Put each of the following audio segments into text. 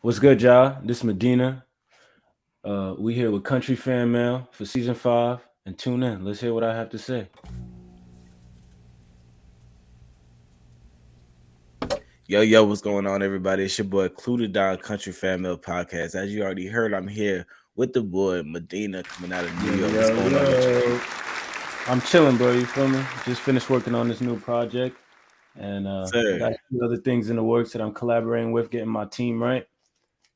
What's good, y'all? This is Medina. We here with Country Fan Mail for season 5, and tune in. Let's hear what I have to say. Yo, what's going on, everybody? It's your boy Kountry Country Family Podcast. As you already heard, I'm here with the boy Medina coming out of New Yo, York. What's yo, going on with you? yo. I'm chilling, bro. You feel me? Just finished working on this new project, and Sir. got a few other things in the works that I'm collaborating with, getting my team right,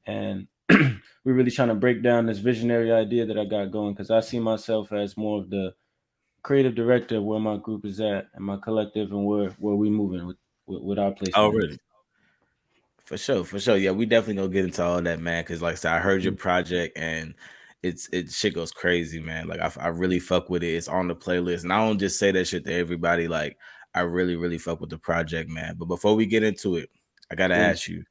and we're really trying to break down this visionary idea that I got going because I see myself as more of the creative director of where my group is at and my collective and where we moving with our placement in Already. For sure. Yeah, we definitely gonna get into all that, man. Cause like I said, I heard your it. project and it shit goes crazy, man. Like I really fuck with it. It's on the playlist. And I don't just say that shit to everybody. Like I really fuck with the project, man. But before we get into it, I gotta Please. ask you,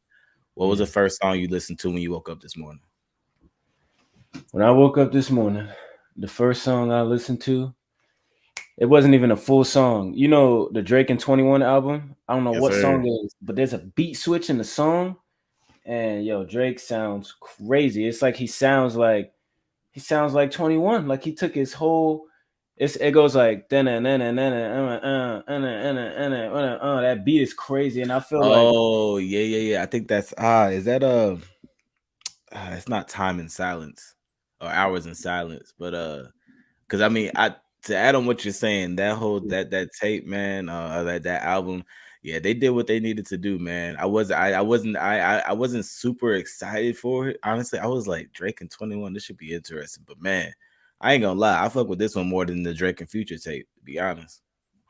what was Yeah. the first song you listened to when you woke up this morning? When I woke up this morning, the first song I listened to, it wasn't even a full song. You know the Drake and 21 album? I don't know Yes, what sir. song it is, but there's a beat switch in the song. And yo, Drake sounds crazy. It's like he sounds like 21. Like he took his whole it goes like that beat is crazy. And I feel like Oh, yeah. I think that's is that it's not time in silence or hours in silence, but because I mean, I to add on what you're saying, that whole that tape, man, that album, yeah, they did what they needed to do, man. I wasn't super excited for it. Honestly, I was like Drake and 21, this should be interesting, but man, I ain't gonna lie, I fuck with this one more than the Drake and Future tape, to be honest.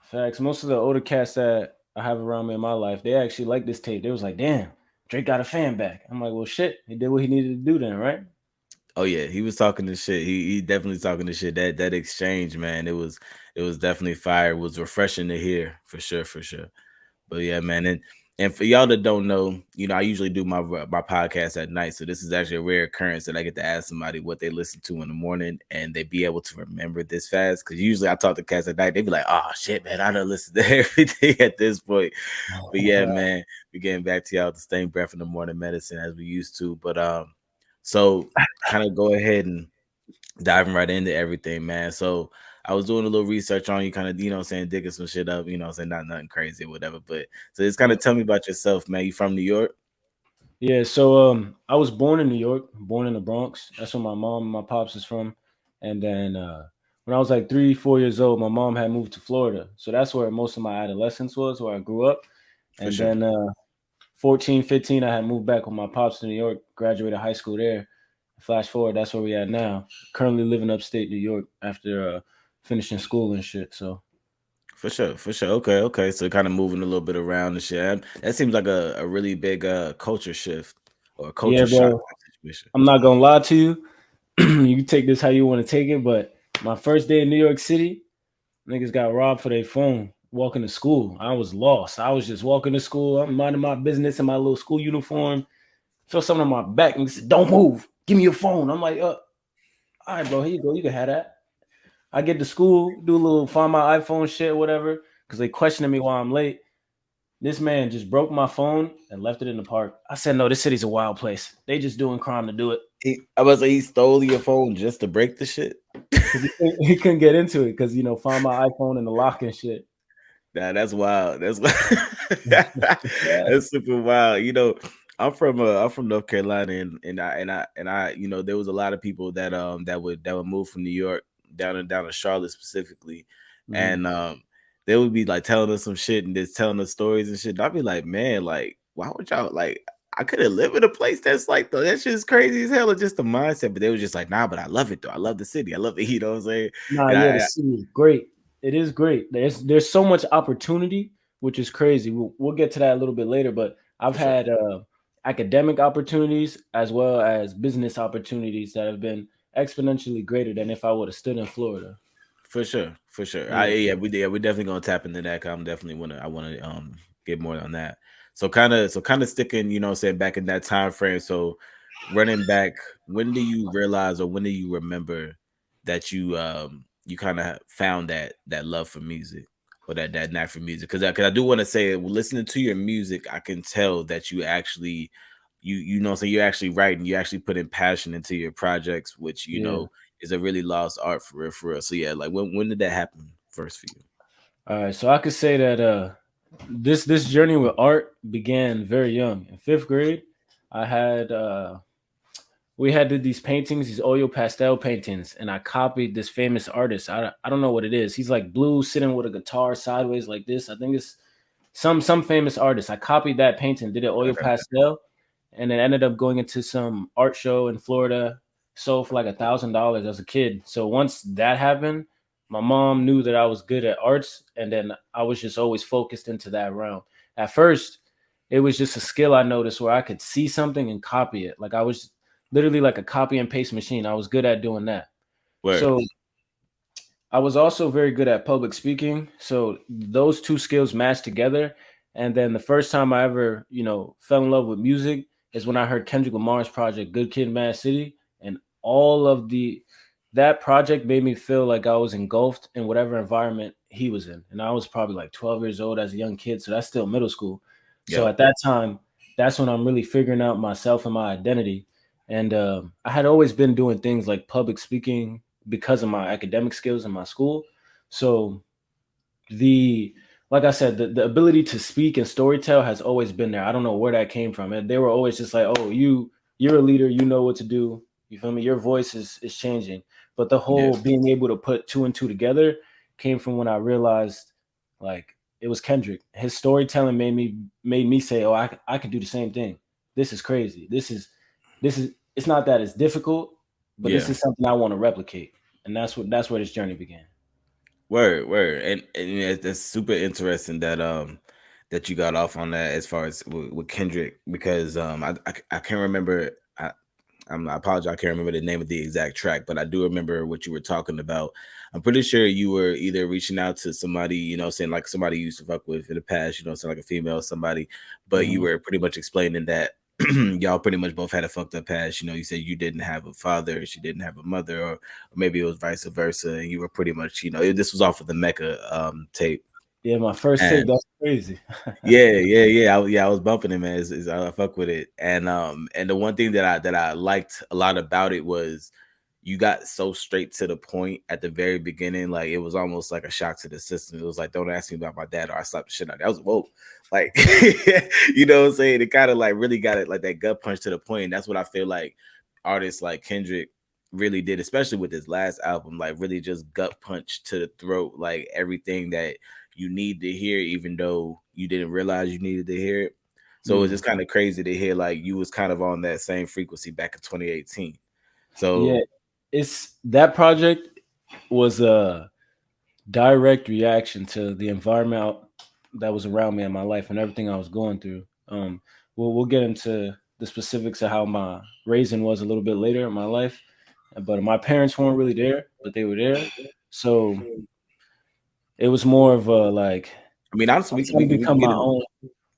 facts. Most of the older cats that I have around me in my life, they actually like this tape. They was like, "Damn, Drake got a fan back." I'm like, "Well, shit, he did what he needed to do then, right?" Oh yeah, he was talking the shit. He definitely talking the shit. That exchange, man, it was definitely fire. It was refreshing to hear for sure. But yeah, man, and for y'all that don't know, I usually do my podcast at night, so this is actually a rare occurrence that I get to ask somebody what they listen to in the morning, and they be able to remember this fast. Because usually I talk to cats at night, they be like, "Oh shit, man, I don't listen to everything at this point." But yeah, man, we getting back to y'all with the same breath in the morning medicine as we used to. But so kind of go ahead and diving right into everything, man. So I was doing a little research on you, kind of, saying digging some shit up, saying not nothing crazy or whatever. But so just kind Yeah. of tell me about yourself, man. You from New York? Yeah, so I was born in New York, born in the Bronx. That's where my mom and my pops is from. And then when I was like 3, 4 years old, my mom had moved to Florida. So that's where most of my adolescence was, where I grew up. For And sure. then 14, 15, I had moved back with my pops to New York, graduated high school there. Flash forward, that's where we at now. Currently living upstate New York after finishing school and shit. So For sure. Okay. So kind of moving a little bit around and shit. That seems like a really big culture shift or a yeah, culture shock bro. type situation. I'm not gonna lie to you. You can take this how you want to take it, but my first day in New York City, niggas got robbed for their phone walking to school. I was lost. I was just walking to school. I'm minding my business in my little school uniform. Felt something on my back and said, "Don't move. Give me your phone." I'm like, all right, bro, here you go. You can have that. I get to school, do a little find my iPhone shit, whatever, because they questioning me while I'm late. This man just broke my phone and left it in the park. I said, no, this city's a wild place. They just doing crime to do it. I was like, he stole your phone just to break the shit. Because he couldn't get into it because, find my iPhone in the lock and shit. Nah, that's wild. That's super wild. I'm from North Carolina, and I, there was a lot of people that would move from New York down to Charlotte specifically, Mhm. and they would be like telling us some shit and just telling us stories and shit. And I'd be like, man, like, why would y'all like? I couldn't live in a place that's like that shit's crazy as hell. It's just the mindset, but they were just like, nah, but I love it though. I love the city. I love it. You know what I'm saying? Nah, And yeah, the city is great. It is great. There's so much opportunity, which is crazy. We'll get to that a little bit later, but I've for sure. had academic opportunities as well as business opportunities that have been exponentially greater than if I would have stood in Florida. For sure. I Yeah. yeah, we definitely gonna tap into that. 'Cause I'm definitely wanna get more on that. So kind of sticking, saying back in that time frame. So running back, when do you realize or when do you remember that you kind of found that love for music or that knack for music? Because I do want to say, listening to your music, I can tell that you know, so you're actually writing, you actually putting passion into your projects, which you Yeah. know is a really lost art for real, for real. So yeah, like when did that happen first for you? All right. So I could say that this journey with art began very young. In fifth grade, I had we had did these paintings, these oil pastel paintings, and I copied this famous artist. I don't know what it is. He's like blue, sitting with a guitar sideways like this. I think it's some famous artist. I copied that painting, did it oil Okay. pastel, and then ended up going into some art show in Florida. Sold for like $1,000 as a kid. So once that happened, my mom knew that I was good at arts, and then I was just always focused into that realm. At first, it was just a skill I noticed where I could see something and copy it. Like I was literally like a copy and paste machine. I was good at doing that. Word. So I was also very good at public speaking. So those two skills matched together. And then the first time I ever, fell in love with music is when I heard Kendrick Lamar's project, Good Kid, Mad City. And all of that project made me feel like I was engulfed in whatever environment he was in. And I was probably like 12 years old as a young kid. So that's still middle school. So Yep. at that time, that's when I'm really figuring out myself and my identity. And I had always been doing things like public speaking because of my academic skills in my school. So the like I said, the ability to speak and storytell has always been there. I don't know where that came from. And they were always just like, "Oh, you're a leader, you know what to do." You feel me? Your voice is changing. But the Yeah. whole being able to put two and two together came from when I realized like it was Kendrick. His storytelling made me say, "Oh, I could do the same thing. This is crazy. This is it's not that it's difficult, but this Yeah. is something I want to replicate." And that's where this journey began. Word, word, and that's super interesting that that you got off on that as far as with Kendrick because I can't remember. I apologize. I can't remember the name of the exact track, but I do remember what you were talking about. I'm pretty sure you were either reaching out to somebody, you know, saying like somebody you used to fuck with in the past, you know, saying like a female somebody, but you Mhm. were pretty much explaining that y'all pretty much both had a fucked up past. You know, you said you didn't have a father, she didn't have a mother, or maybe it was vice versa, and you were pretty much, you know, this was off of the Mecca tape. Yeah, my first tape, And that's crazy. yeah, I was bumping it, man. I fuck with it, and the one thing that I liked a lot about it was you got so straight to the point at the very beginning. Like it was almost like a shock to the system. It was like, don't ask me about my dad, or I slapped the shit out of you. I was whoa, like you know what I'm saying? It kind of like really got it like that gut punch to the point. And that's what I feel like artists like Kendrick really did, especially with his last album. Like really just gut punch to the throat, like everything that you need to hear, even though you didn't realize you needed to hear it. So it's Yeah. just kind of crazy to hear like you was kind of on that same frequency back in 2018. Yeah, So it's that project was a direct reaction to the environment that was around me in my life and everything I was going through. We'll get into the specifics of how my raising was a little bit later in my life, but my parents weren't really there, but they were there. So it was more of a like I mean, honestly, I'm trying to we can become get my in, own.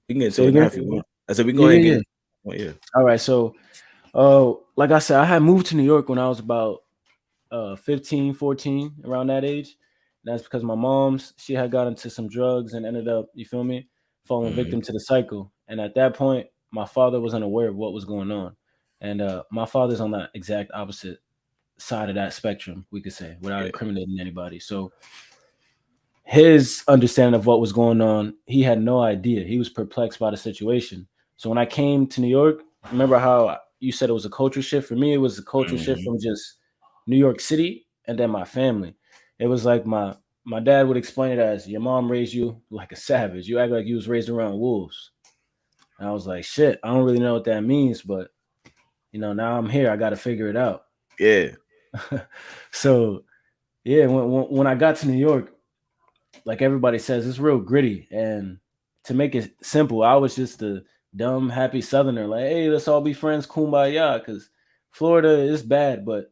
we can get into Say it now again? if you want. I said we can go Yeah, ahead and yeah, get yeah. it. Oh yeah. All right. So, like I said, I had moved to New York when I was about 15, 14, around that age. And that's because my mom's, she had got into some drugs and ended up, you feel me, falling Hmm. victim to the cycle. And at that point, my father was unaware of what was going on. And my father's on the exact opposite side of that spectrum, we could say, without Yeah. incriminating anybody. So his understanding of what was going on, he had no idea. He was perplexed by the situation. So when I came to New York, remember how you said it was a culture shift? For me, it was a culture shift Hmm. from just New York City and then my family. It was like my dad would explain it as your mom raised you like a savage. You act like you was raised around wolves. And I was like, shit, I don't really know what that means, but now I'm here. I got to figure it out. Yeah. So yeah, when I got to New York, like everybody says, it's real gritty. And to make it simple, I was just a dumb, happy Southerner. Like, hey, let's all be friends, kumbaya. Because Florida is bad, but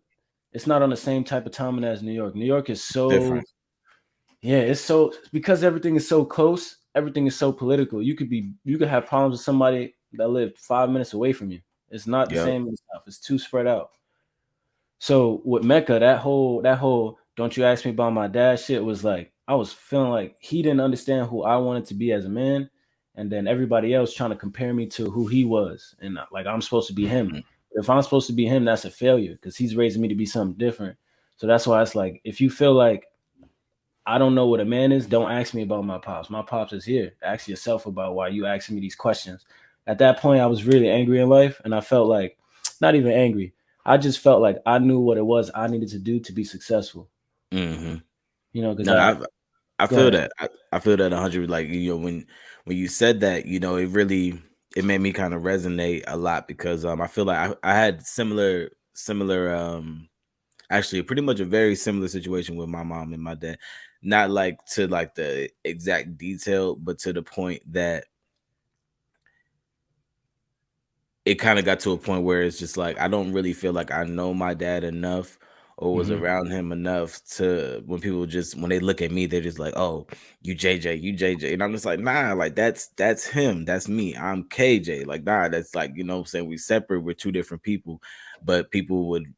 it's not on the same type of timing as New York. New York is It's different. yeah, it's so because everything is so close. Everything is so political. You could have problems with somebody that lived 5 minutes away from you. It's not the Yep. same stuff. It's too spread out. So with Mecca, that whole don't you ask me about my dad shit was like I was feeling like he didn't understand who I wanted to be as a man, and then everybody else trying to compare me to who he was, and like I'm supposed to be him. If I'm supposed to be him, that's a failure because he's raising me to be something different. So that's why it's like, if you feel like I don't know what a man is, don't ask me about my pops. My pops is here. Ask yourself about why you asking me these questions. At that point, I was really angry in life, and I felt like, not even angry. I just felt like I knew what it was I needed to do to be successful. Mm-hmm. Because No, I go feel ahead. that. I feel that 100. Like, when you said that, it really, it made me kind of resonate a lot because I feel like I had similar actually pretty much a very similar situation with my mom and my dad. Not like to like the exact detail, but to the point that it kind of got to a point where it's just like I don't really feel like I know my dad enough or was Hmm. around him enough to when people just when they look at me, they're just like, "Oh, you JJ," and I'm just like, "Nah, like that's him, that's me. I'm KJ." Like, nah, that's like, what I'm saying, we separate, we're two different people, but people would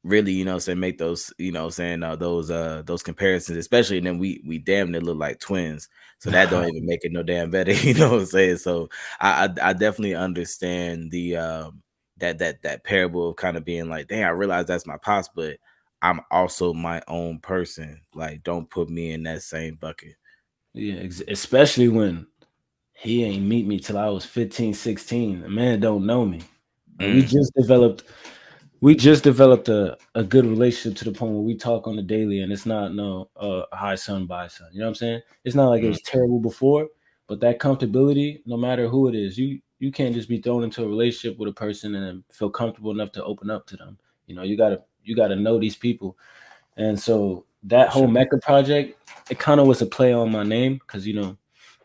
really, saying, make those, saying those comparisons, especially, and then we damn near look like twins, so that don't even make it no damn better. You know what I'm saying? So I definitely understand the that parable of kind of being like, dang, I realize that's my pops, but I'm also my own person. Like, don't put me in that same bucket. Yeah, especially when he ain't meet me till I was 15, 16. The man don't know me. Like Mm, we just developed a good relationship to the point where we talk on the daily, and it's not no hi son, bye son. You know what I'm saying? It's not like it mm, was terrible before, but that comfortability, no matter who it is, you can't just be thrown into a relationship with a person and then feel comfortable enough to open up to them. You gotta know these people. And so that for whole sure. Mecca project, it kind of was a play on my name because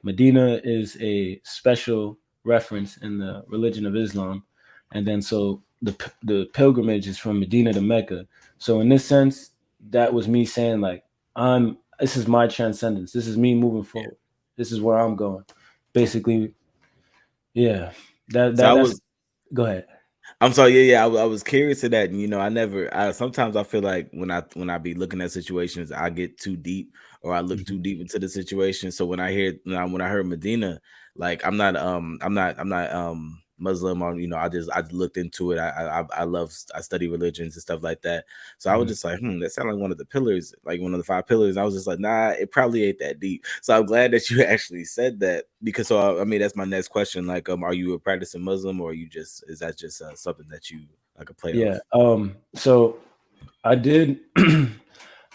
Medina is a special reference in the religion of Islam, and then so the pilgrimage is from Medina to Mecca. So in this sense, that was me saying like, this is my transcendence. This is me moving Yeah. forward. This is where I'm going. Basically, yeah. So That's go ahead. I'm sorry, yeah. I was curious to that, and I never. Sometimes I feel like when I be looking at situations, I get too deep, or I look too Mhm. deep into the situation. So when I heard Medina, like I'm not Muslim, or I looked into it. I study religions and stuff like that. So I was Mhm. just like, that sounds like one of the pillars, like one of the five pillars. I was just like, nah, it probably ain't that deep. So I'm glad that you actually said that, because I mean, that's my next question. Like, are you a practicing Muslim, or is that just something that you like a play Yeah. off? So I did.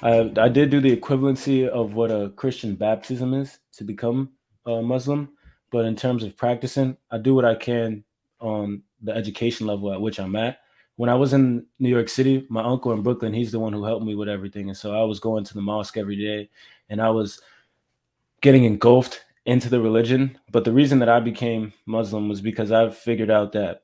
I did do the equivalency of what a Christian baptism is to become a Muslim, but in terms of practicing, I do what I can on the education level at which I'm at. When I was in New York City, my uncle in Brooklyn, he's the one who helped me with everything, and so I was going to the mosque every day, and I was getting engulfed into the religion. But the reason that I became Muslim was because I figured out that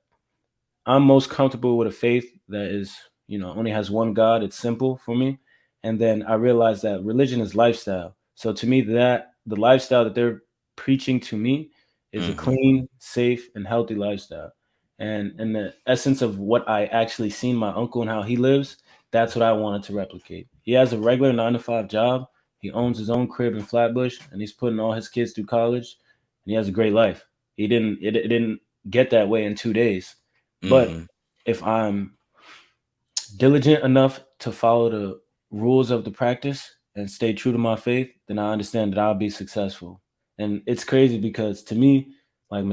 I'm most comfortable with a faith that is, only has one God. It's simple for me. And then I realized that religion is lifestyle. So to me, that the lifestyle that they're preaching to me is a Hmm. clean, safe, and healthy lifestyle. And in the essence of what I actually seen my uncle and how he lives, that's what I wanted to replicate. He has a regular 9 to 5 job. He owns his own crib in Flatbush, and he's putting all his kids through college, and he has a great life. It didn't get that way in 2 days, but Hmm. if I'm diligent enough to follow the rules of the practice and stay true to my faith, then I understand that I'll be successful. And it's crazy because to me, like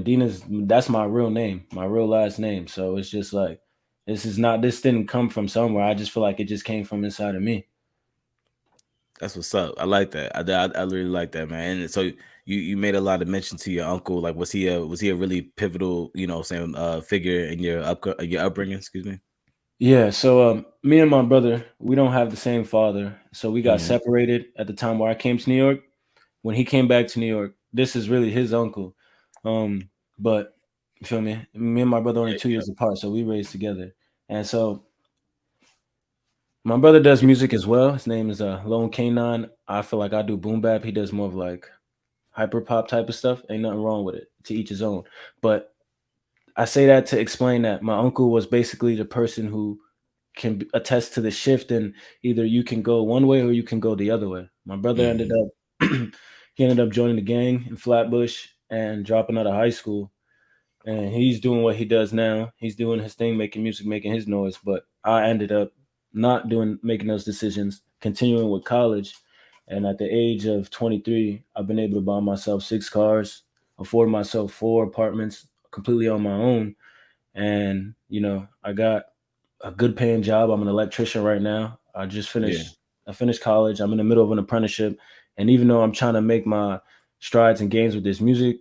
that's my real name, my real last name. So it's just like, this didn't come from somewhere. I just feel like it just came from inside of me. That's what's up. I like that. I really like that, man. And so you made a lot of mention to your uncle. Like, was he a really pivotal, saying figure in your upbringing? Excuse me. Yeah, so me and my brother, we don't have the same father. So we got Hmm. separated at the time where I came to New York. When he came back to New York, this is really his uncle. But you feel me? Me and my brother only Yeah, 2 years apart, so we raised together. And so my brother does yeah. music as well. His name is Lone Canine. I feel like I do boom bap. He does more of like hyper pop type of stuff. Ain't nothing wrong with it. To each his own. But I say that to explain that my uncle was basically the person who can attest to the shift, and either you can go one way or you can go the other way. My brother ended Hmm. up he ended up joining the gang in Flatbush. and dropping out of high school, and he's doing what he does now. He's doing his thing, making music, making his noise. But I ended up not doing making those decisions, continuing with college. And at the age of 23, I've been able to buy myself 6 cars, afford myself 4 apartments completely on my own. And I got a good paying job. I'm an electrician right now. Yeah. I finished college. I'm in the middle of an apprenticeship. And even though I'm trying to make my strides and gains with this music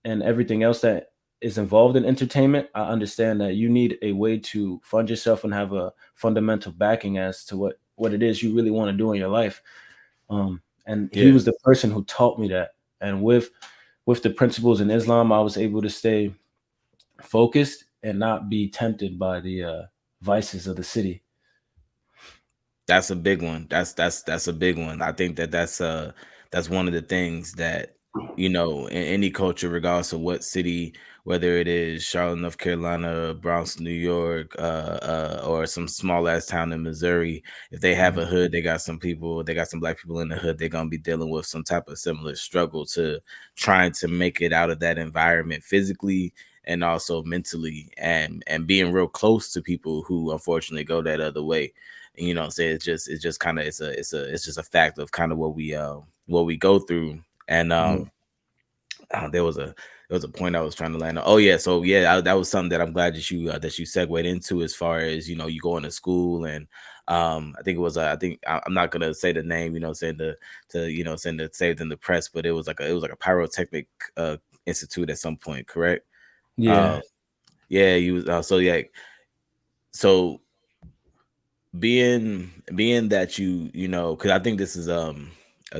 and everything else that is involved in entertainment, I understand that you need a way to fund yourself and have a fundamental backing as to what it is you really want to do in your life. And he Yeah. was the person who taught me that. And with the principles in Islam, I was able to stay focused and not be tempted by the vices of the city. That's a big one. That's a big one. I think that's one of the things that in any culture, regardless of what city, whether it is Charlotte, North Carolina, Bronx, New York, or some small ass town in Missouri, if they have a hood, they got some people, they got some black people in the hood, they're gonna be dealing with some type of similar struggle to trying to make it out of that environment physically and also mentally, and being real close to people who unfortunately go that other way. You know what I'm saying? It's just kind of it's just a fact of kind of what we go through. And Yeah. there was a point I was trying to land on. Oh yeah, so yeah, that was something that I'm glad that you segued into, as far as you going to school. And I think it was I'm not gonna say the name, saying to saying to say it in the press, but it was like a pyrotechnic institute at some point, correct? Yeah. um yeah, you was so yeah, so being that because I think this is a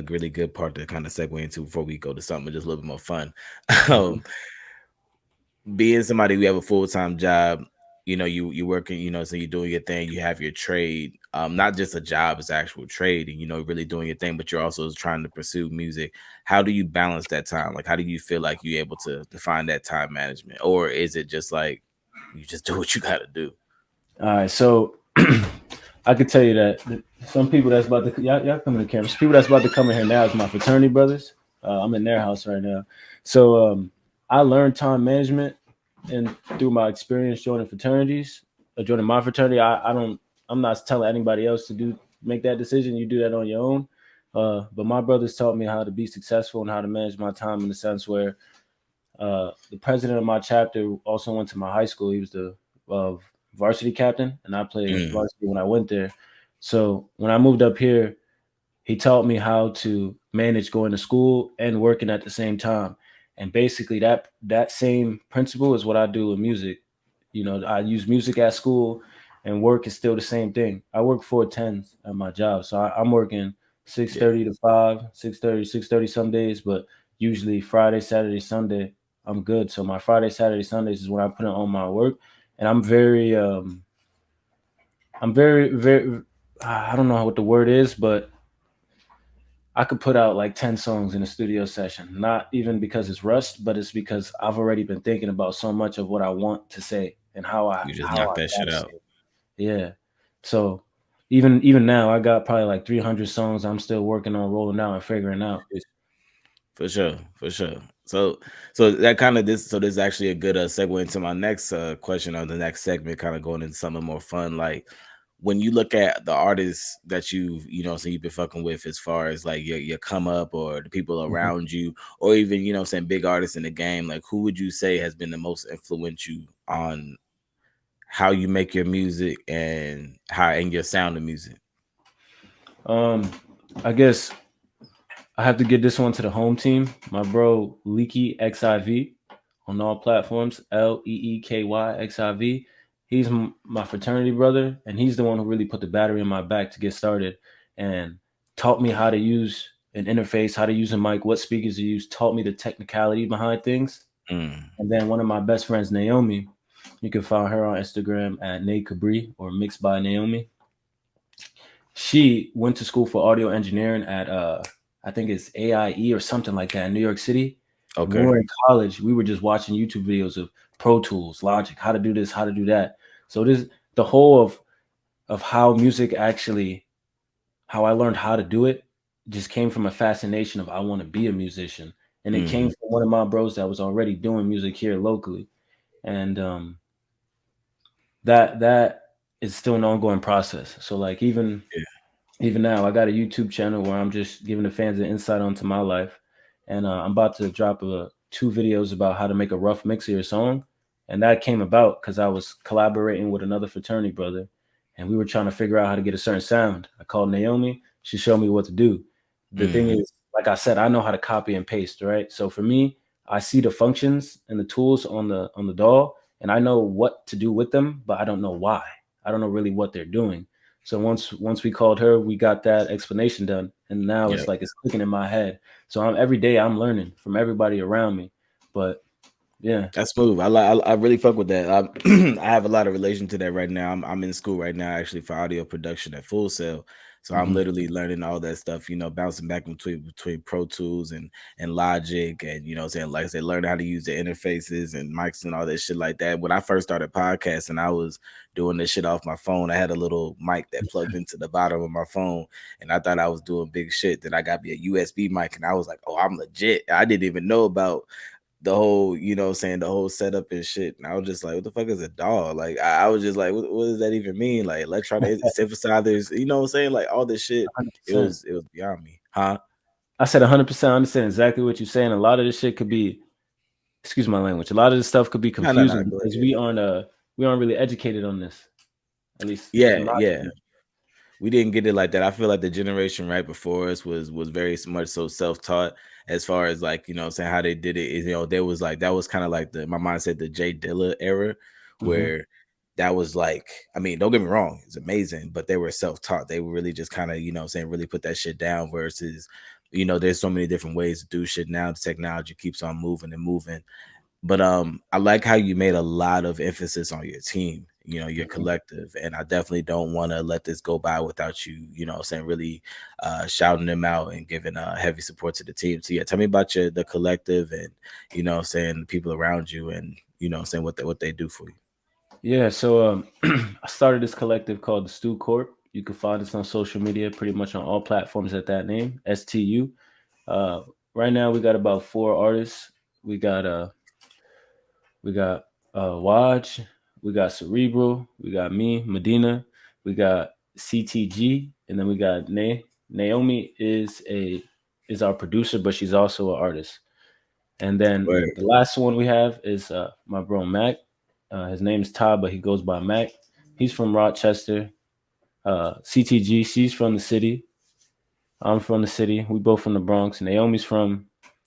really good part to kind of segue into before we go to something just a little bit more fun. Mhm. um Being somebody who have a full-time job, you working, so you're doing your thing, you have your trade, not just a job, it's actual trade, and really doing your thing, but you're also trying to pursue music. How do you balance that time? Like, how do you feel like you're able to define that time management, or is it just like you just do what you got to do? All right. So I could tell you that some people that's about to y'all come in the camera. Some people that's about to come in here now is my fraternity brothers. I'm in their house right now. So I learned time management and through my experience joining fraternities, joining my fraternity. I'm not telling anybody else to make that decision. You do that on your own. But my brothers taught me how to be successful and how to manage my time in the sense where the president of my chapter also went to my high school. He was the uh, varsity captain, and I played Mm, varsity when I went there. So when I moved up here, he taught me how to manage going to school and working at the same time. And basically, that same principle is what I do with music. I use music at school, and work is still the same thing. I work 4 10s at my job, so I'm working six yeah. thirty to 5, 6:30 some days, but usually Friday, Saturday, Sunday, I'm good. So my Friday, Saturday, Sundays is when I put in on my work, and I'm very, I don't know what the word is, but I could put out like 10 songs in a studio session, not even because it's rushed, but it's because I've already been thinking about so much of what I want to say and You just how knock I that shit gotta say out. it. Yeah. So even now I got probably like 300 songs I'm still working on rolling out and figuring out. For sure, for sure. So that kind of this is actually a good segue into my next question, or the next segment, kind of going into something more fun. Like, when you look at the artists that so you've been fucking with, as far as like your come up, or the people Mhm. around you, or even saying big artists in the game, like, who would you say has been the most influential on how you make your music and how and your sound of music? Um I guess I have to get this one to the home team. My bro Leaky XIV on all platforms. LEEKY XIV. He's my fraternity brother, and he's the one who really put the battery in my back to get started, and taught me how to use an interface, how to use a mic, what speakers to use. Taught me the technicality behind things. Mm, And then one of my best friends, Naomi, you can find her on Instagram at Nay Cabri or Mixed by Naomi. She went to school for audio engineering at I think it's AIE or something like that in New York City. And when we okay. were in college, we were just watching YouTube videos of Pro Tools, Logic, how to do this, how to do that. So this the whole of how music actually, how I learned how to do it, just came from a fascination of I want to be a musician. and it came Hmm. from one of my bros that was already doing music here locally, and that is still an ongoing process. So like even now, I got a YouTube channel where I'm just giving the fans an insight onto my life, and I'm about to drop two videos about how to make a rough mix of your song, and that came about because I was collaborating with another fraternity brother, and we were trying to figure out how to get a certain sound. I called Naomi; she showed me what to do. The thing Hmm. is, like I said, I know how to copy and paste, right? So for me, I see the functions and the tools on the doll, and I know what to do with them, but I don't know why. I don't know really what they're doing. So once we called her, we got that explanation done, and now Yeah. it's like it's clicking in my head. So I'm every day I'm learning from everybody around me. But yeah. That's smooth. I really fuck with that. I have a lot of relation to that right now. I'm in school right now actually for audio production at Full Sail. So I'm Hmm. literally learning all that stuff, bouncing back between Pro Tools and Logic, and saying, like I said, learning how to use the interfaces and mics and all that shit like that. When I first started podcasting, I was doing this shit off my phone. I had a little mic that plugged into the bottom of my phone, and I thought I was doing big shit. Then I got me a USB mic, and I was like, oh, I'm legit. I didn't even know about the whole, the whole setup and shit. And I was just like, what the fuck is a DAW? Like, I was just like, what does that even mean? Like electronic synthesizers, what I'm saying? Like all this shit. It 100%. was it was beyond me. Huh? I said 100%. I understand exactly what you're saying. A lot of this shit could be, excuse my language. A lot of this stuff could be No, no, no. confusing Go because ahead. we aren't really educated on this. At least in Yeah, my yeah. opinion. We didn't get it like that. I feel like the generation right before us was very much so self-taught as far as like, saying how they did it is, there was like that was kind of like the my mind said the Jay Dilla era Hmm. where that was like, I mean, don't get me wrong, it's amazing, but they were self-taught. They were really just kind of, really put that shit down versus, there's so many different ways to do shit now. The technology keeps on moving and moving. But I like how you made a lot of emphasis on your team, your collective. And I definitely don't want to let this go by without you, saying really shouting them out and giving heavy support to the team. So yeah, tell me about the collective and saying the people around you and saying what they do for you. Yeah, so I started this collective called the Stu Corp. You can find us on social media, pretty much on all platforms at that name, STU. Uh, right now, we got about four artists. We got we got Waj, we got Cerebral, we got me, Medina, we got CTG, and then we got Naomi is our producer, but she's also an artist. And then Word. the last one we have is my bro Mac. His name's Todd, but he goes by Mac. He's from Rochester. CTG, she's from the city. I'm from the city. We both from the Bronx. Naomi's from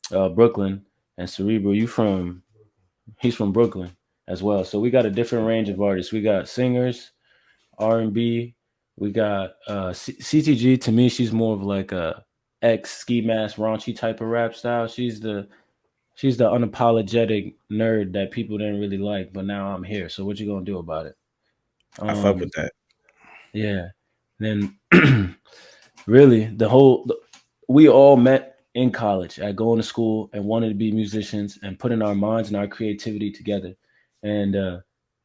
Brooklyn, and Cerebral, he's from Brooklyn as well. So we got a different range of artists. We got singers, R&B. We got CTG. To me, she's more of like a ex ski mask raunchy type of rap style. She's the unapologetic nerd that people didn't really like, but now I'm here. So what you gonna do about it? I fuck Um, with that. yeah. Then really we all met in college at going to school and wanted to be musicians and putting our minds and our creativity together. And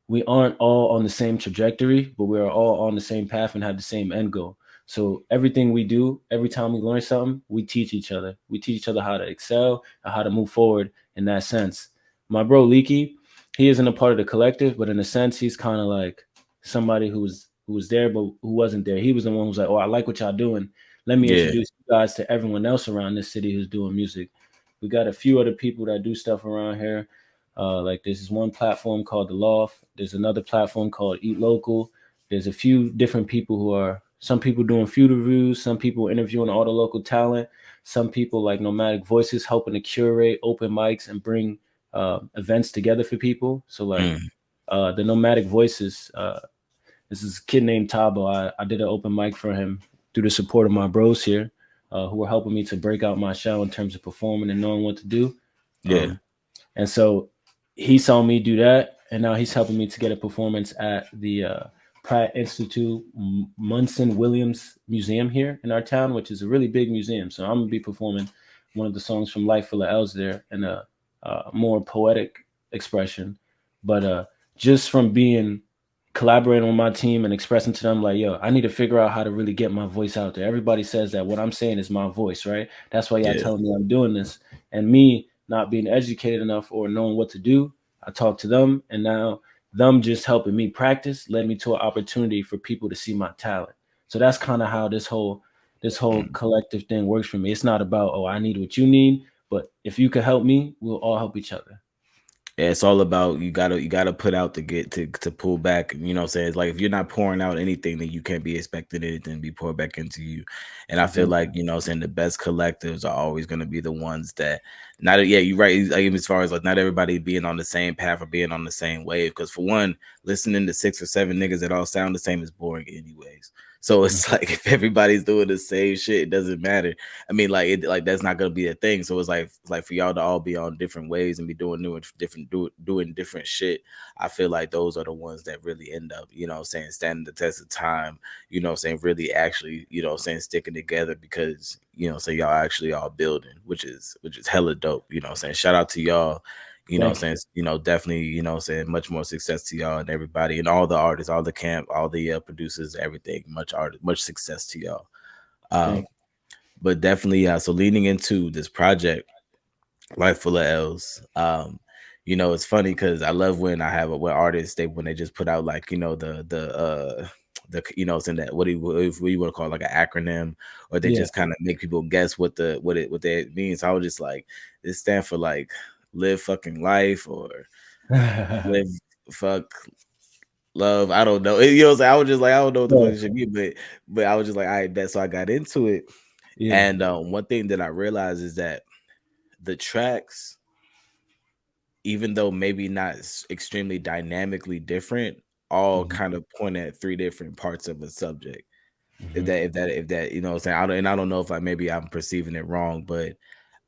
we aren't all on the same trajectory, but we are all on the same path and have the same end goal. So everything we do, every time we learn something, we teach each other. We teach each other how to excel and how to move forward in that sense. My bro Leaky, he isn't a part of the collective, but in a sense, he's kind of like somebody who was there but who wasn't there. He was the one who was like, "Oh, I like what y'all doing. Let me Yeah. introduce you guys to everyone else around this city who's doing music." We got a few other people that do stuff around here. Like there's this one platform called The Loft. There's another platform called Eat Local. There's a few different people who are some people doing food reviews, some people interviewing all the local talent, some people like Nomadic Voices helping to curate open mics and bring events together for people. So like Mm. the Nomadic Voices, this is a kid named Tabo. I did an open mic for him through the support of my bros here, who were helping me to break out my shell in terms of performing and knowing what to do. Yeah. Um, and so he saw me do that, and now he's helping me to get a performance at the Pratt Institute Munson Williams Museum here in our town, which is a really big museum. So I'm gonna be performing one of the songs from Life Full of L's there in a more poetic expression. But just from being collaborating with my team and expressing to them like, yo, I need to figure out how to really get my voice out there. Everybody says that what I'm saying is my voice, right? That's why y'all Yeah. telling me I'm doing this. And me not being educated enough or knowing what to do, I talk to them, and now them just helping me practice led me to an opportunity for people to see my talent. So that's kind of how this whole Mm. collective thing works for me. It's not about, oh, I need what you need, but if you could help me, we'll all help each other. Yeah, it's all about you gotta put out to get to pull back. You know what I'm saying? It's like if you're not pouring out anything, then you can't be expecting anything to be poured back into you. And I feel like, Exactly. you know what I'm saying, the best collectives are always gonna be the ones that not yeah, you're right. Like as far as like not everybody being on the same path or being on the same wave. Because for one, listening to 6 or 7 niggas that all sound the same is boring anyways. So it's like if everybody's doing the same shit, it doesn't matter. I mean, like like that's not gonna be a thing. So it's like for y'all to all be on different ways and be doing new and different doing different shit. I feel like those are the ones that really end up, you know what I'm saying, standing the test of time, you know what I'm saying, really actually, you know what I'm saying, sticking together because, you know, so y'all actually all building, which is hella dope, you know what I'm saying. Shout out to y'all. You know what Thank I'm saying? You know, definitely, you know what I'm saying, much more success to y'all and everybody and all the artists, all the camp, all the producers, everything. Much success to y'all. you. Um, but definitely so leaning into this project, Life Full of L's. You know, it's funny because I love when I have when artists when they just put out like, you know, the you know, it's in that what do you want to call it, like an acronym, or they Yeah. just kind of make people guess what that means. I was just like, this stand for like live fucking life or live fuck love. I don't know. You know what I'm saying? I was just like, I don't know what the fuck Yeah. it should be, but I was just like, I bet. So I got into it. Yeah. And one thing that I realized is that the tracks, even though maybe not extremely dynamically different, all Mhm. kind of point at three different parts of a subject. Mhm. If that, you know what I'm saying? And I don't know if maybe I'm perceiving it wrong, but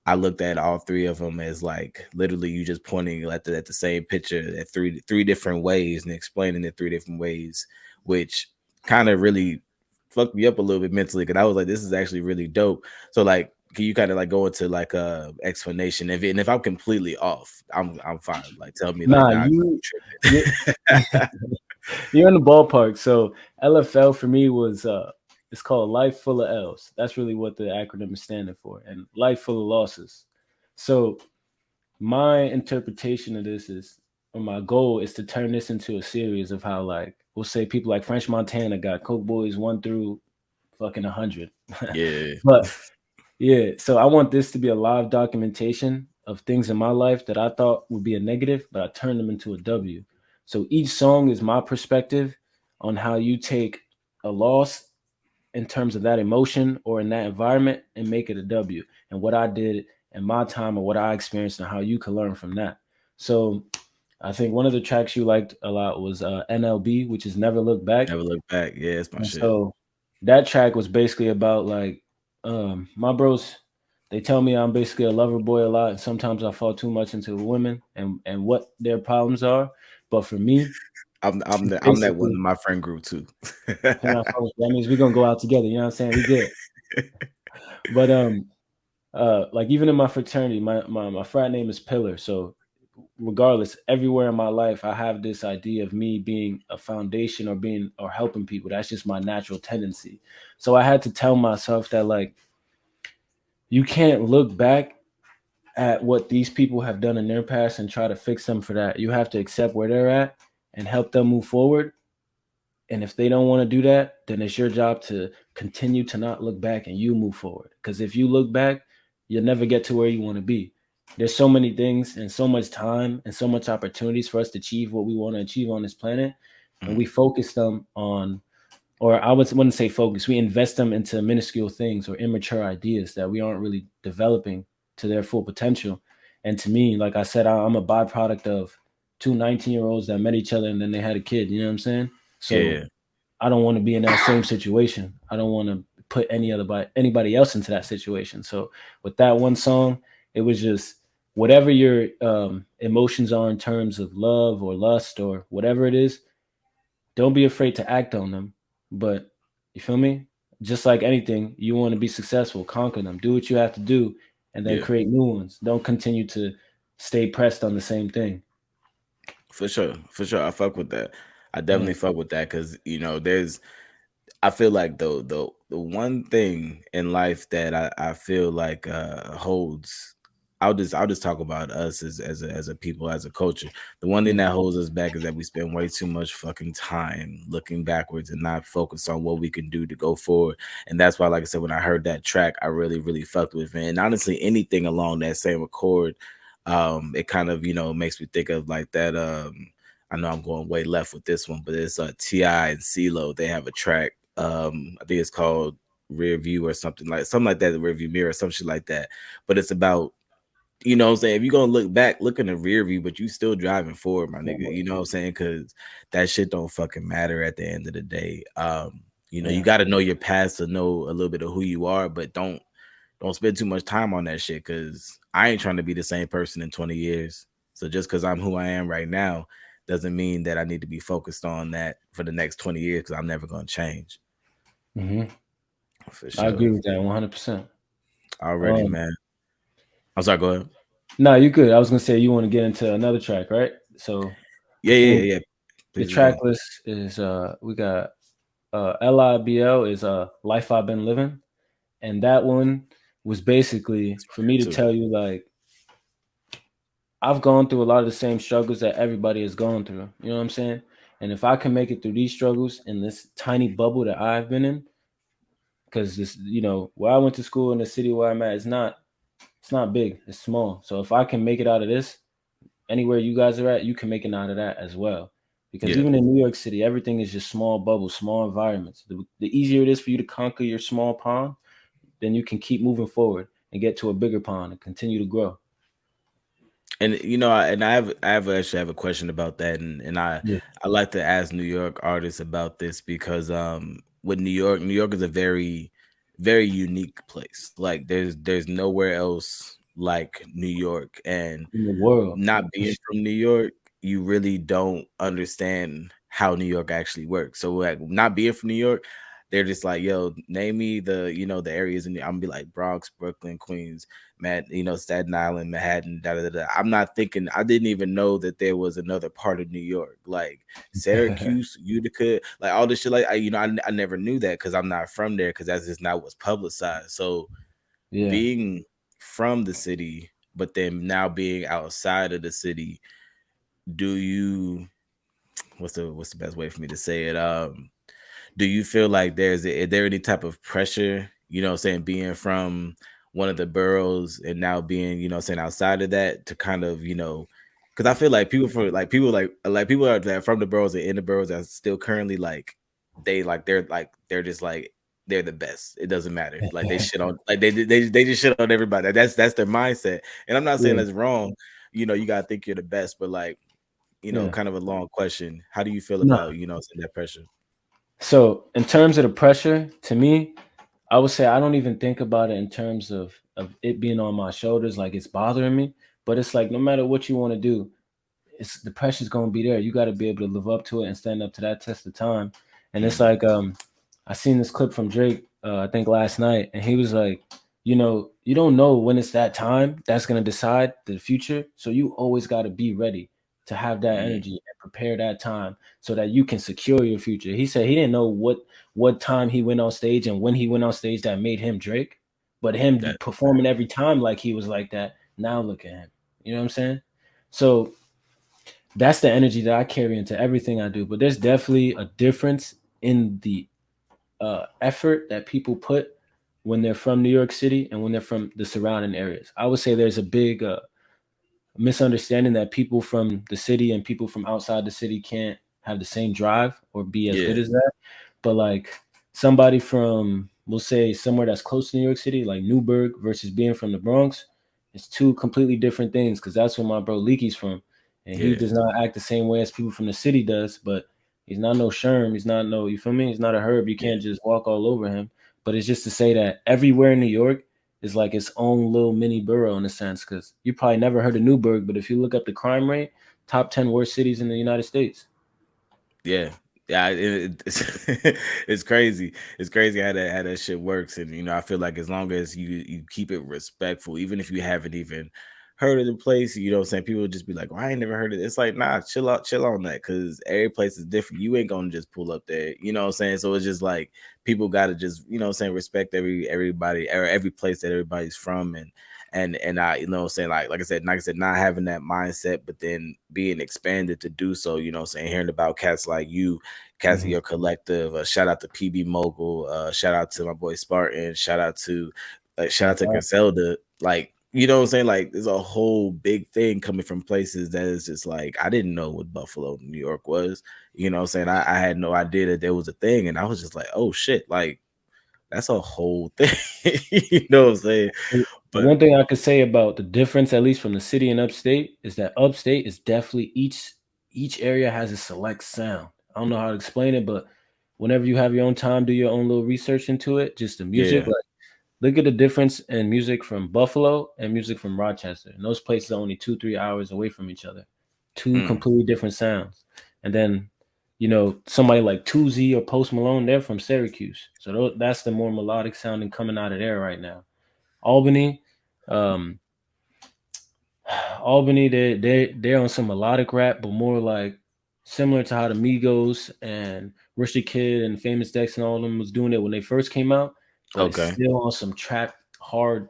I looked at all three of them as like literally you just pointing at the same picture at three different ways and explaining it three different ways, which kind of really fucked me up a little bit mentally because I was like, this is actually really dope. So like, can you kind of like go into like a explanation? If I'm completely off, I'm fine. Like tell me like, Nah, nah, you you you tripping. you're in the ballpark. So LFL for me was it's called Life Full of L's. That's really what the acronym is standing for, and life full of losses. So my interpretation of this is, or my goal is to turn this into a series of how, like, we'll say people like French Montana got Coke Boys 1 through fucking 100. Yeah, But yeah, so I want this to be a live documentation of things in my life that I thought would be a negative, but I turned them into a W. So each song is my perspective on how you take a loss in terms of that emotion or in that environment and make it a W, and what I did in my time or what I experienced and how you can learn from that. So I think one of the tracks you liked a lot was NLB, which is Never Look Back. never look back. Yeah, it's my And shit. so that track was basically about like my bros, they tell me I'm basically a lover boy a lot, and sometimes I fall too much into women and what their problems are. But for me, it's I'm that one basically, in my friend group too. that means we're gonna go out together, you know what I'm saying? We good. But like even in my fraternity, my frat name is Pillar. So regardless, everywhere in my life I have this idea of me being a foundation or being or helping people. That's just my natural tendency. So I had to tell myself that, like, you can't look back at what these people have done in their past and try to fix them for that. You have to accept where they're at and help them move forward. And if they don't want to do that, then it's your job to continue to not look back and you move forward. Because if you look back, you'll never get to where you want to be. There's so many things and so much time and so much opportunities for us to achieve what we want to achieve on this planet. And we Mhm. focus them on, or wouldn't say focus, we invest them into minuscule things or immature ideas that we aren't really developing to their full potential. And to me, like I said, I'm a byproduct of two 19-year-olds that met each other and then they had a kid. You know what I'm saying? So Yeah, I don't want to be in that same situation. I don't want to put anybody else into that situation. So with that one song, it was just whatever your emotions are in terms of love or lust or whatever it is, don't be afraid to act on them. But you feel me? Just like anything, you want to be successful, conquer them, do what you have to do, and then yeah, create new ones. Don't continue to stay pressed on the same thing. for sure, for sure. I fuck with that. I Yeah. definitely fuck with that because there's I feel like the one thing in life that I feel like holds I'll just talk about us as a people, as a culture. The one thing Yeah. that holds us back is that we spend way too much fucking time looking backwards and not focus on what we can do to go forward. And that's why, like I said, when I heard that track, I really, really fucked with it. And honestly, anything along that same accord, it kind of, makes me think of like that I know I'm going way left with this one, but it's Ti and CeeLo. They have a track. I think it's called Rear View or something like that, the rear view mirror, some shit like that. But it's about, what I'm saying, if you're gonna look back, look in the rear view, but you still driving forward, my nigga. You know what I'm saying? Cause that shit don't fucking matter at the end of the day. You Yeah. gotta know your past to know a little bit of who you are, but don't spend too much time on that shit because I ain't trying to be the same person in 20 years. So just because I'm who I am right now doesn't mean that I need to be focused on that for the next 20 years because I'm never going to change. Hmm. For I agree sure. with that 100%. Already, Um, man. I'm sorry, go ahead. no, you good. I was gonna say you want to get into another track, right? So I Yeah, yeah, think yeah, yeah. the Please track again. list is we got LIBL is Life I've Been Living. And that one was basically That's for me to fire too. tell you like I've gone through a lot of the same struggles that everybody has gone through. You know what I'm saying? And if I can make it through these struggles in this tiny bubble that I've been in, because this, where I went to school in the city where I'm at, it's not big, it's small. So if I can make it out of this, anywhere you guys are at, you can make it out of that as well. Because Yeah. even in New York City, everything is just small bubbles, small environments. The easier it is for you to conquer your small pond, then you can keep moving forward and get to a bigger pond and continue to grow. And I have a question about that, and Yeah. I like to ask New York artists about this because with New York is a very very unique place. Like there's nowhere else like New York, and In the world. not being from New York, you really don't understand how New York actually works. So like not being from New York, they're just like, yo, name me the areas in I'm gonna be like Bronx, Brooklyn, Queens, Staten Island, Manhattan, da da da. I'm not thinking I didn't even know that there was another part of New York, like Syracuse, Utica, like all this shit. Like I never knew that because I'm not from there because that's just not what's publicized. So Yeah. being from the city, but then now being outside of the city, do you what's the best way for me to say it? Do you feel like is there any type of pressure, saying being from one of the boroughs and now being, saying outside of that to kind of, because I feel like people are that are from the boroughs and in the boroughs that are still currently like they're just like they're the best. It doesn't matter. Like they shit on like they just shit on everybody. That's their mindset. And I'm not saying Yeah. that's wrong. You gotta think you're the best, but like, Yeah. kind of a long question. How do you feel No. about, saying that pressure? So in terms of the pressure, to me, I would say I don't even think about it in terms of it being on my shoulders, like it's bothering me. But it's like no matter what you want to do, it's the pressure's gonna be there. You got to be able to live up to it and stand up to that test of time. And it's Mm, like I seen this clip from Drake, I think last night, and he was like, you don't know when it's that time that's gonna decide the future. So you always got to be ready to have that mm, energy and prepare that time so that you can secure your future. He said he didn't know what time he went on stage and when he went on stage that made him Drake, but him that performing every time like he was like that. Now look at him. You know what I'm saying? So that's the energy that I carry into everything I do. But there's definitely a difference in the effort that people put when they're from New York City and when they're from the surrounding areas. I would say there's a big misunderstanding that people from the city and people from outside the city can't have the same drive or be as good yeah, as that. But like somebody from, we'll say somewhere that's close to New York City, like Newburgh versus being from the Bronx, it's two completely different things. Because that's where my bro Leaky's from, and he yeah, does not act the same way as people from the city does. But he's not no Sherm. He's not no, you feel me? He's not a Herb. You yeah, can't just walk all over him. But it's just to say that everywhere in New York is like its own little mini borough in a sense. Because you probably never heard of Newburgh, but if you look up the crime rate, top 10 worst cities in the United States. yeah. Yeah, it's it's crazy. It's crazy how that shit works, and I feel like as long as you keep it respectful, even if you haven't even heard of the place, you know what I'm saying? People would just be like, well, I ain't never heard of it. It's like, nah, chill out, chill on that. Cause every place is different. You ain't gonna just pull up there, you know what I'm saying? So it's just like people gotta just, you know what I'm saying, respect everybody or every place that everybody's from and I, you know what I'm saying, like I said, not having that mindset, but then being expanded to do so, you know what I'm saying, hearing about cats like you, cats of Mhm. your collective, shout out to PB Mogul, shout out to my boy Spartan, shout out to Right. Conselda, like you know what I'm saying? Like there's a whole big thing coming from places that is just like I didn't know what Buffalo, New York was. You know what I'm saying? I had no idea that there was a thing, and I was just like, oh shit, like that's a whole thing. You know what I'm saying? The But one thing I could say about the difference, at least from the city and upstate, is that upstate is definitely each area has a select sound. I don't know how to explain it, but whenever you have your own time, do your own little research into it. Just the music, yeah. like look at the difference in music from Buffalo and music from Rochester. And those places are only 2-3 hours away from each other. Two Mm, completely different sounds. And then, somebody like Tuzi or Post Malone, they're from Syracuse. So that's the more melodic sounding coming out of there right now. Albany, um, Albany, they're on some melodic rap, but more like similar to how the Migos and Richard Kid and Famous Dex and all of them was doing it when they first came out, but it's okay. still on some trap hard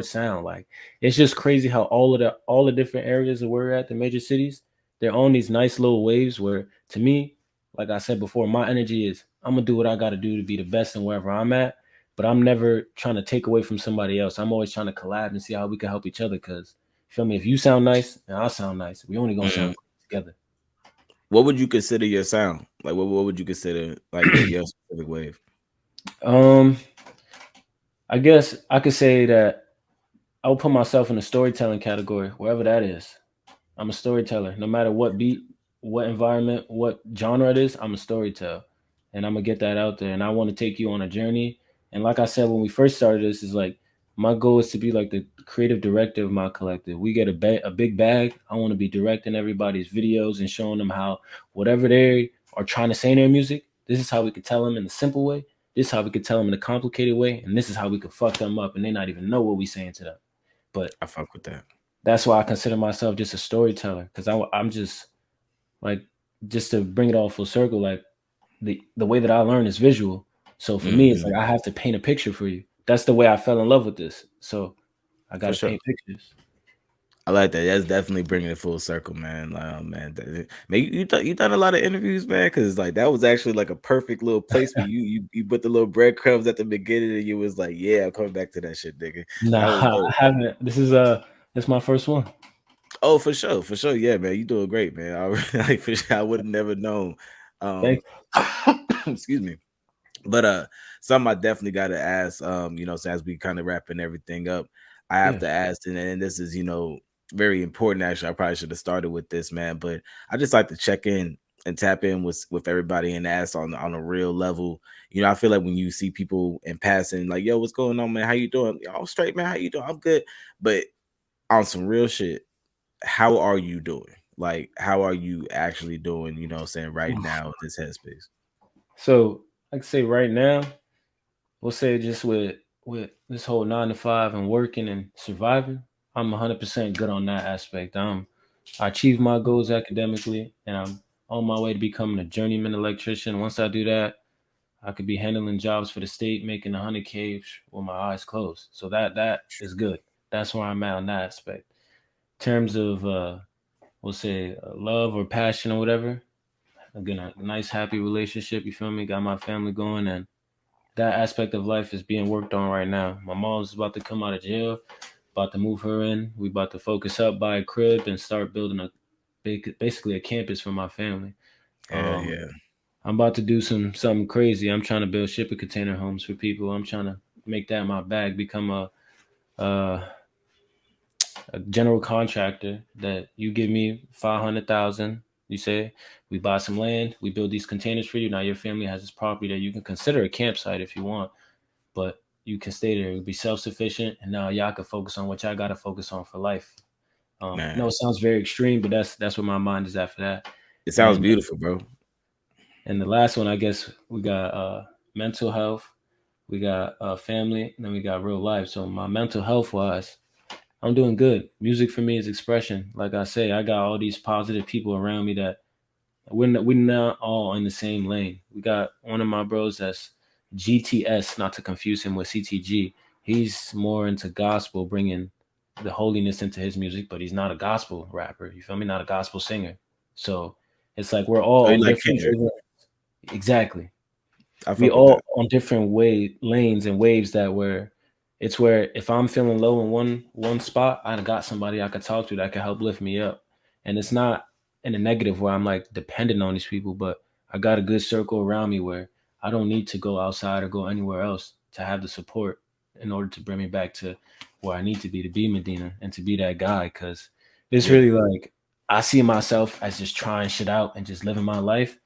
sound. Like it's just crazy how all the different areas that we're at, the major cities, they're on these nice little waves where to me, like I said before, my energy is I'm gonna do what I gotta do to be the best in wherever I'm at. But I'm never trying to take away from somebody else. I'm always trying to collab and see how we can help each other. Cause feel me? If you sound nice and I sound nice, we only gonna Mm. sound great together. What would you consider your sound? Like what would you consider like your specific wave? um, I guess I could say that I would put myself in the storytelling category, wherever that is. I'm a storyteller. No matter what beat, what environment, what genre it is, I'm a storyteller. And I'm gonna get that out there. And I want to take you on a journey. And like I said when we first started this, is like my goal is to be like the creative director of my collective. We get a big bag. I want to be directing everybody's videos and showing them how whatever they are trying to say in their music, this is how we could tell them in the simple way. This is how we could tell them in a complicated way, and this is how we could fuck them up, and they not even know what we saying to them. But I fuck with that. that's why I consider myself just a storyteller because I'm just like just to bring it all full circle. Like the way that I learn is visual. So for me, it's Hmm. like I have to paint a picture for you. That's the way I fell in love with this. So I got For to sure. paint pictures. I like that. That's definitely bringing it full circle, man. Like, oh, man, man, you done a lot of interviews, man, because like that was actually like a perfect little place where you put the little breadcrumbs at the beginning, and you was like, yeah, I'm coming back to that shit, nigga. Nah, That was I dope. haven't. This is my first one. Oh, for sure, yeah, man, you doing great, man. Like, for sure, I would have never known. Um, Thank excuse me. But something I definitely gotta ask, you know, so as we kind of wrapping everything up, I you. have Yeah, to ask, and this is, you know, very important actually. I probably should have started with this, man, but I just like to check in and tap in with everybody and ask on a real level. You know, I feel like when you see people in passing, like, yo, what's going on, man? How you doing? "Yo, I'm straight, man. How you doing? I'm good. But on some real shit, how are you doing? Like, how are you actually doing, you know what I'm saying, right now in this headspace? so I can say right now, we'll say just with this whole 9 to 5 and working and surviving, I'm 100% good on that aspect. I achieved my goals academically, and I'm on my way to becoming a journeyman electrician. Once I do that, I could be handling jobs for the state, making 100K with my eyes closed. So that is good. That's where I'm at on that aspect. In terms of we'll say love or passion or whatever, again, a nice happy relationship. You feel me? Got my family going, and that aspect of life is being worked on right now. My mom's about to come out of jail, about to move her in. We about to focus up, buy a crib, and start building basically a campus for my family. Hell Um, yeah. I'm about to do something crazy. I'm trying to build shipping container homes for people. I'm trying to make that my bag, become a, a general contractor that you give me 500,000. You say we buy some land, we build these containers for you. Now your family has this property that you can consider a campsite if you want, but you can stay there. Be self sufficient, and now y'all can focus on what y'all got to focus on for life. I Man, know it sounds very extreme, but that's where my mind is at for that. it sounds And beautiful, bro. the last one, I guess we got mental health, we got family, and then we got real life. So my mental health wise, I'm doing good. Music for me is expression. Like I say, I got all these positive people around me that we're not all in the same lane. We got one of my bros that's GTS, not to confuse him with CTG. He's more into gospel, bringing the holiness into his music, but he's not a gospel rapper. You feel me? Not a gospel singer. So it's like we're So all you on like different Kendrick? exactly. I We fuck with that. all on different way lanes and waves that where if I'm feeling low in one spot, I got somebody I could talk to that could help lift me up. And it's not in a negative where I'm like dependent on these people, but I got a good circle around me where I don't need to go outside or go anywhere else to have the support in order to bring me back to where I need to be Medina and to be that guy. Cause it's Yeah, really like I see myself as just trying shit out and just living my life,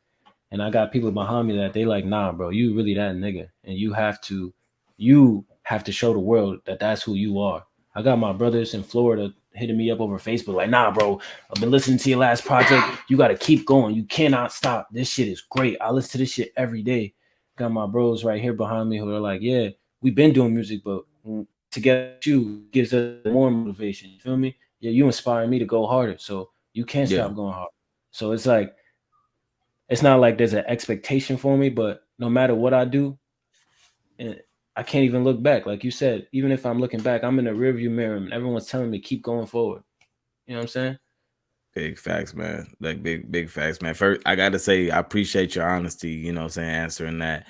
and I got people behind me that they like, nah, bro, you really that nigga, and you have to show the world that that's who you are. I got my brothers in Florida hitting me up over Facebook, like, nah, bro, I've been listening to your last project. You got to keep going. You cannot stop. This shit is great. I listen to this shit every day. Got my bros right here behind me who are like, yeah, we've been doing music, but together with you gives us more motivation. You feel me? Yeah, you inspire me to go harder. So you can't yeah. stop going hard. So it's not like there's an expectation for me, but no matter what I do, eh, I can't even look back. Like you said, even if I'm looking back, I'm in a rearview mirror and everyone's telling me keep going forward. You know what I'm saying? Big facts, man. Like big facts, man. First, I gotta say, I appreciate your honesty, what I'm saying, answering that.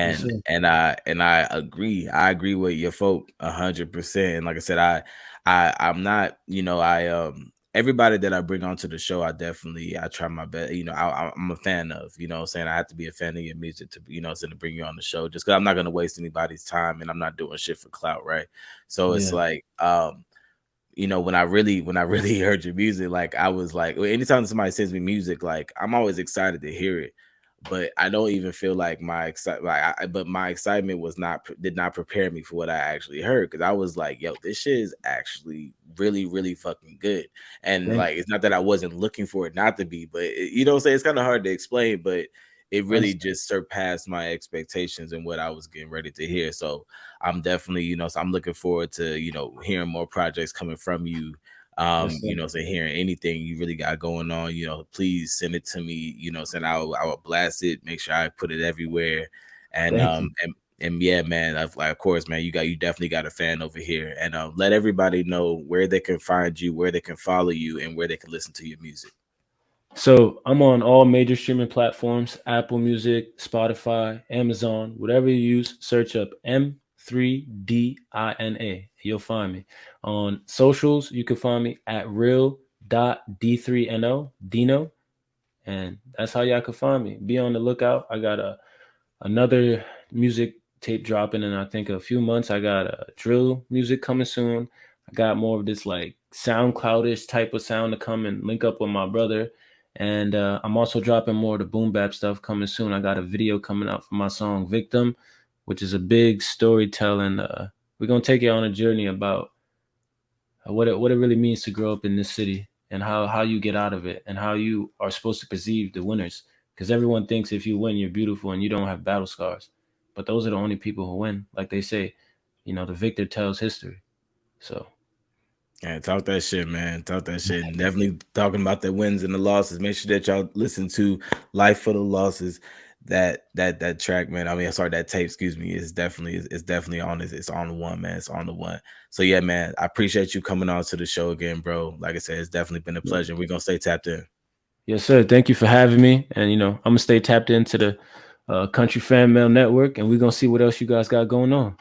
Yes, And sir. I agree. I agree with your folk 100%. Like I said, I'm not, everybody that I bring onto the show, I try my best. I'm a fan of, what I'm saying. I have to be a fan of your music to, to bring you on the show, just because I'm not gonna waste anybody's time and I'm not doing shit for clout, right? So it's Yeah, like, when I really heard your music, like I was like, anytime somebody sends me music, like I'm always excited to hear it. But I don't even feel like but my excitement did not prepare me for what I actually heard, because I was like, yo, this shit is actually really, really fucking good. And thank like, it's not that I wasn't looking for it not to be, but what I'm saying, it's kind of hard to explain, but it you. really just surpassed my expectations and what I was getting ready to hear. So I'm definitely, so I'm looking forward to, hearing more projects coming from you. Yes, sir. So hearing anything you really got going on, please send it to me, send I will blast it, make sure I put it everywhere. And Thank you. yeah, man, of course, man, you definitely got a fan over here. And let everybody know where they can find you, where they can follow you, and where they can listen to your music. So I'm on all major streaming platforms: Apple Music, Spotify, Amazon, whatever you use. Search up M3dina. You'll find me. On socials, you can find me at real.d3no Dino, and that's how y'all can find me. Be on the lookout. I got another music tape dropping in I think a few months. I got a drill music coming soon. I got more of this like SoundCloudish type of sound to come and link up with my brother. And I'm also dropping more of the boom bap stuff coming soon. I got a video coming out for my song Victim, which is a big storytelling. We're gonna take you on a journey about what it really means to grow up in this city and how you get out of it and how you are supposed to perceive the winners, because everyone thinks if you win you're beautiful and you don't have battle scars, but those are the only people who win. Like they say, the victor tells history. So Yeah, talk that shit, man. Talk that shit. And definitely talking about the wins and the losses. Make sure that y'all listen to Life for the Losses. That track, man. I mean, sorry, that tape, excuse me, is definitely on this. It's on the one, man. It's on the one. So yeah, man. I appreciate you coming on to the show again, bro. Like I said, it's definitely been a pleasure. We're gonna stay tapped in. yes sir, thank you for having me, and I'm gonna stay tapped into the country fan mail network, and we're gonna see what else you guys got going on.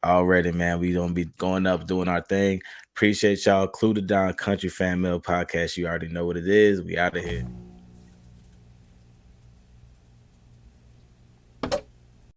Already, man. We gonna be going up, doing our thing. Appreciate y'all. Clue the Down Country Fan Mail Podcast. You already know what it is. We out of here.